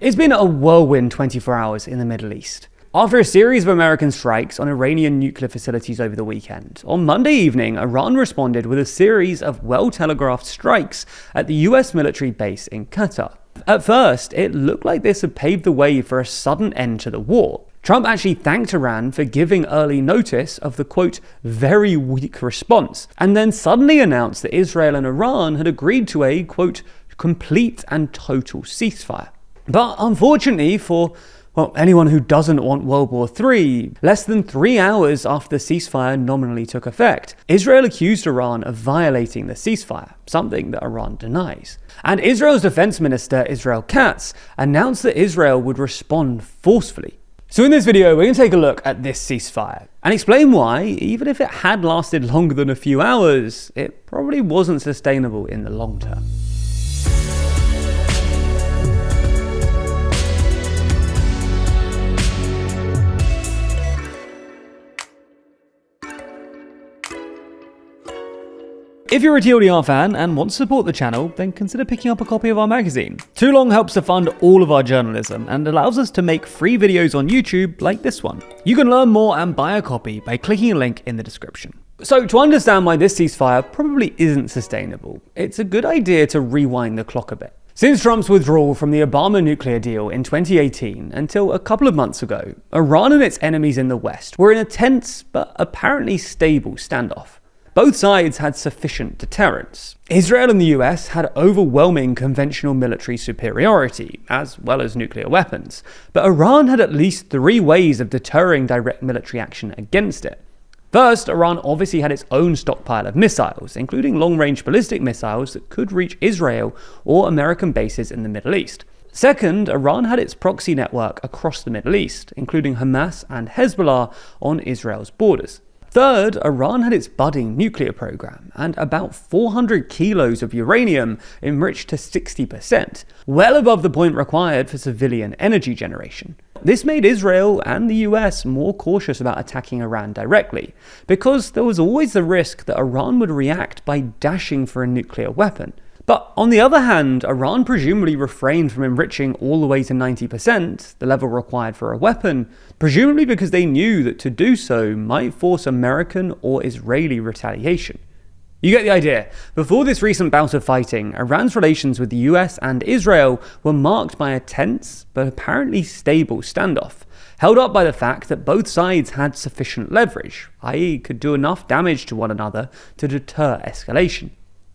It's been a whirlwind 24 hours in the Middle East. After a series of American strikes on Iranian nuclear facilities over the weekend, on Monday evening, Iran responded with a series of well-telegraphed strikes at the US military base in Qatar. At first, it looked like this had paved the way for a sudden end to the war. Trump actually thanked Iran for giving early notice of the, quote, very weak response, and then suddenly announced that Israel and Iran had agreed to a, quote, complete and total ceasefire. But unfortunately for, anyone who doesn't want World War III, less than 3 hours after the ceasefire nominally took effect, Israel accused Iran of violating the ceasefire, something that Iran denies. And Israel's defense minister, Israel Katz, announced that Israel would respond forcefully. So in this video, we're going to take a look at this ceasefire and explain why, even if it had lasted longer than a few hours, it probably wasn't sustainable in the long term. If you're a TLDR fan and want to support the channel, then consider picking up a copy of our magazine. Too Long helps to fund all of our journalism and allows us to make free videos on YouTube like this one. You can learn more and buy a copy by clicking a link in the description. So to understand why this ceasefire probably isn't sustainable, it's a good idea to rewind the clock a bit. Since Trump's withdrawal from the Obama nuclear deal in 2018 until a couple of months ago, Iran and its enemies in the West were in a tense but apparently stable standoff. Both sides had sufficient deterrence. Israel and the US had overwhelming conventional military superiority, as well as nuclear weapons, but Iran had at least 3 ways of deterring direct military action against it. First, Iran obviously had its own stockpile of missiles, including long-range ballistic missiles that could reach Israel or American bases in the Middle East. Second, Iran had its proxy network across the Middle East, including Hamas and Hezbollah on Israel's borders. Third, Iran had its budding nuclear program and about 400 kilos of uranium enriched to 60%, well above the point required for civilian energy generation. This made Israel and the US more cautious about attacking Iran directly, because there was always the risk that Iran would react by dashing for a nuclear weapon. But on the other hand, Iran presumably refrained from enriching all the way to 90%, the level required for a weapon, presumably because they knew that to do so might force American or Israeli retaliation. You get the idea. Before this recent bout of fighting, Iran's relations with the US and Israel were marked by a tense but apparently stable standoff, held up by the fact that both sides had sufficient leverage, i.e. could do enough damage to one another to deter escalation.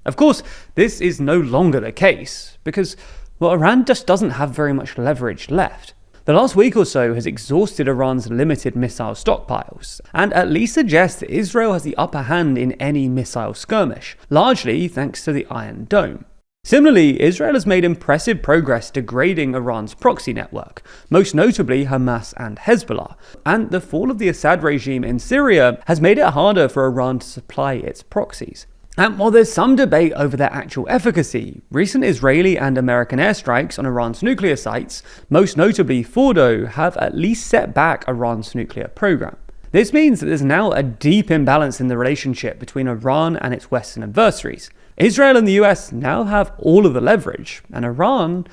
Of course, this is no longer the case, because, Iran just doesn't have very much leverage left. The last week or so has exhausted Iran's limited missile stockpiles, and at least suggests that Israel has the upper hand in any missile skirmish, largely thanks to the Iron Dome. Similarly, Israel has made impressive progress degrading Iran's proxy network, most notably Hamas and Hezbollah, and the fall of the Assad regime in Syria has made it harder for Iran to supply its proxies. And while there's some debate over their actual efficacy, recent Israeli and American airstrikes on Iran's nuclear sites, most notably Fordo, have at least set back Iran's nuclear program. This means that there's now a deep imbalance in the relationship between Iran and its Western adversaries. Israel and the US now have all of the leverage, and Iran,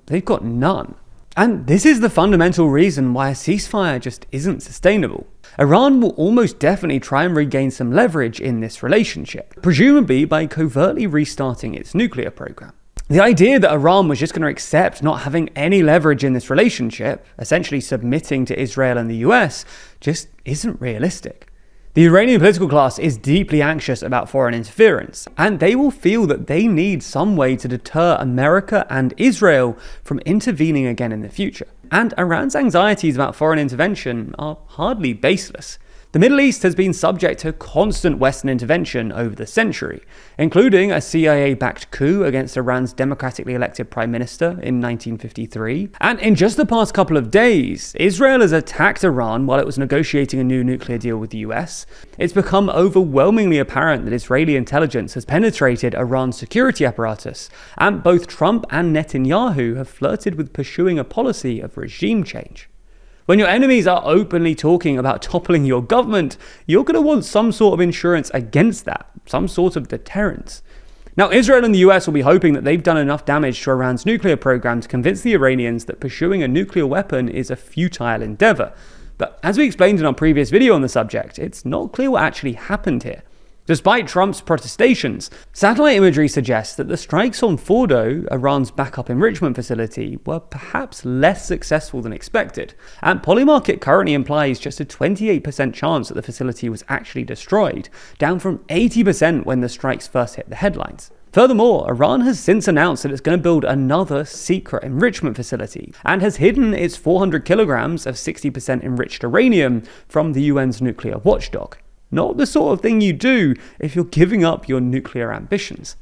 they've got none. And this is the fundamental reason why a ceasefire just isn't sustainable. Iran will almost definitely try and regain some leverage in this relationship, presumably by covertly restarting its nuclear program. The idea that Iran was just going to accept not having any leverage in this relationship, essentially submitting to Israel and the US, just isn't realistic. The Iranian political class is deeply anxious about foreign interference, and they will feel that they need some way to deter America and Israel from intervening again in the future. And Iran's anxieties about foreign intervention are hardly baseless. The Middle East has been subject to constant Western intervention over the century, including a CIA-backed coup against Iran's democratically elected prime minister in 1953. And in just the past couple of days, Israel has attacked Iran while it was negotiating a new nuclear deal with the US. It's become overwhelmingly apparent that Israeli intelligence has penetrated Iran's security apparatus, and both Trump and Netanyahu have flirted with pursuing a policy of regime change. When your enemies are openly talking about toppling your government, you're going to want some sort of insurance against that, some sort of deterrence. Now, Israel and the US will be hoping that they've done enough damage to Iran's nuclear program to convince the Iranians that pursuing a nuclear weapon is a futile endeavor. But as we explained in our previous video on the subject, it's not clear what actually happened here. Despite Trump's protestations, satellite imagery suggests that the strikes on Fordo, Iran's backup enrichment facility, were perhaps less successful than expected, and Polymarket currently implies just a 28% chance that the facility was actually destroyed, down from 80% when the strikes first hit the headlines. Furthermore, Iran has since announced that it's going to build another secret enrichment facility, and has hidden its 400 kilograms of 60% enriched uranium from the UN's nuclear watchdog. Not the sort of thing you do if you're giving up your nuclear ambitions.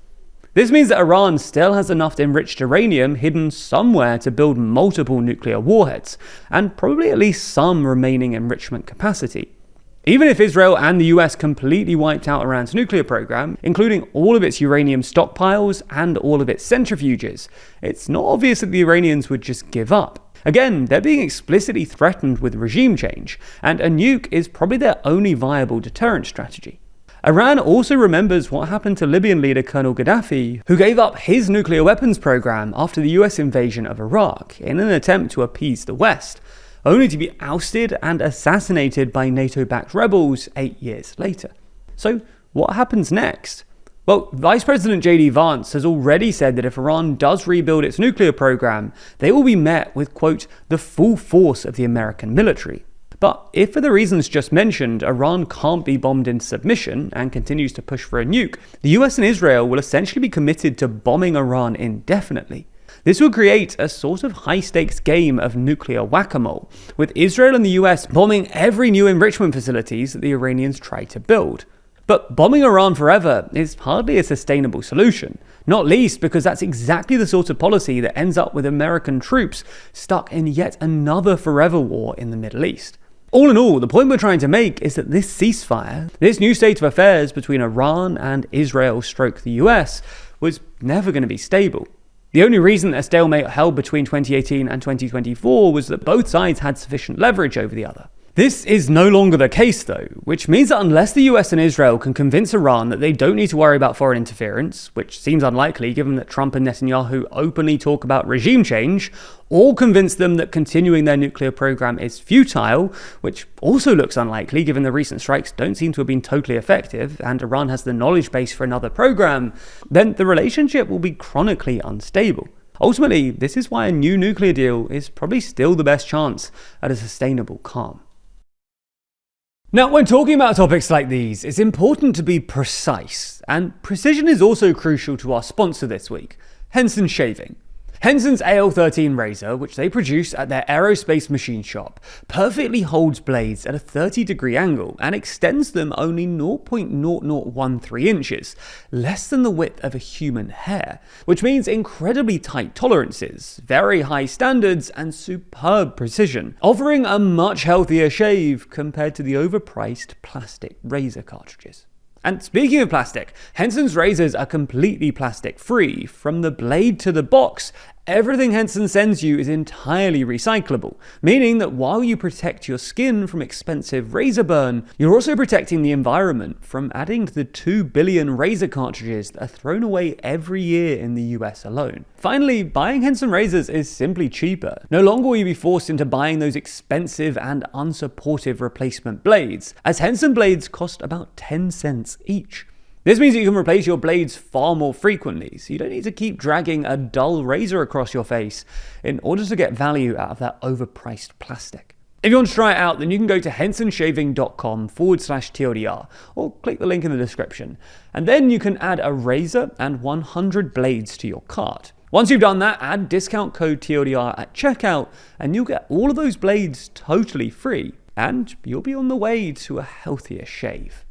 This means that Iran still has enough enriched uranium hidden somewhere to build multiple nuclear warheads, and probably at least some remaining enrichment capacity. Even if Israel and the US completely wiped out Iran's nuclear program, including all of its uranium stockpiles and all of its centrifuges, it's not obvious that the Iranians would just give up. Again, they're being explicitly threatened with regime change, and a nuke is probably their only viable deterrent strategy. Iran also remembers what happened to Libyan leader Colonel Gaddafi, who gave up his nuclear weapons program after the US invasion of Iraq in an attempt to appease the West, only to be ousted and assassinated by NATO-backed rebels 8 years later. So what happens next? Well, Vice President J.D. Vance has already said that if Iran does rebuild its nuclear program, they will be met with, quote, the full force of the American military. But if for the reasons just mentioned, Iran can't be bombed into submission and continues to push for a nuke, the US and Israel will essentially be committed to bombing Iran indefinitely. This will create a sort of high-stakes game of nuclear whack-a-mole, with Israel and the US bombing every new enrichment facilities that the Iranians try to build. But bombing Iran forever is hardly a sustainable solution, not least because that's exactly the sort of policy that ends up with American troops stuck in yet another forever war in the Middle East. All in all, the point we're trying to make is that this ceasefire, this new state of affairs between Iran and Israel/the US, was never going to be stable. The only reason that a stalemate held between 2018 and 2024 was that both sides had sufficient leverage over the other. This is no longer the case though, which means that unless the US and Israel can convince Iran that they don't need to worry about foreign interference, which seems unlikely given that Trump and Netanyahu openly talk about regime change, or convince them that continuing their nuclear program is futile, which also looks unlikely given the recent strikes don't seem to have been totally effective and Iran has the knowledge base for another program, then the relationship will be chronically unstable. Ultimately, this is why a new nuclear deal is probably still the best chance at a sustainable calm. Now, when talking about topics like these, it's important to be precise, and precision is also crucial to our sponsor this week, Henson Shaving. Henson's AL13 razor, which they produce at their aerospace machine shop, perfectly holds blades at a 30-degree angle and extends them only 0.0013 inches, less than the width of a human hair, which means incredibly tight tolerances, very high standards, and superb precision, offering a much healthier shave compared to the overpriced plastic razor cartridges. And speaking of plastic, Henson's razors are completely plastic-free. From the blade to the box, everything Henson sends you is entirely recyclable, meaning that while you protect your skin from expensive razor burn, you're also protecting the environment from adding to the 2 billion razor cartridges that are thrown away every year in the US alone. Finally, buying Henson razors is simply cheaper. No longer will you be forced into buying those expensive and unsupportive replacement blades, as Henson blades cost about 10 cents each. This means that you can replace your blades far more frequently, so you don't need to keep dragging a dull razor across your face in order to get value out of that overpriced plastic. If you want to try it out, then you can go to hensonshaving.com/TLDR or click the link in the description. And then you can add a razor and 100 blades to your cart. Once you've done that, add discount code TLDR at checkout and you'll get all of those blades totally free. And you'll be on the way to a healthier shave.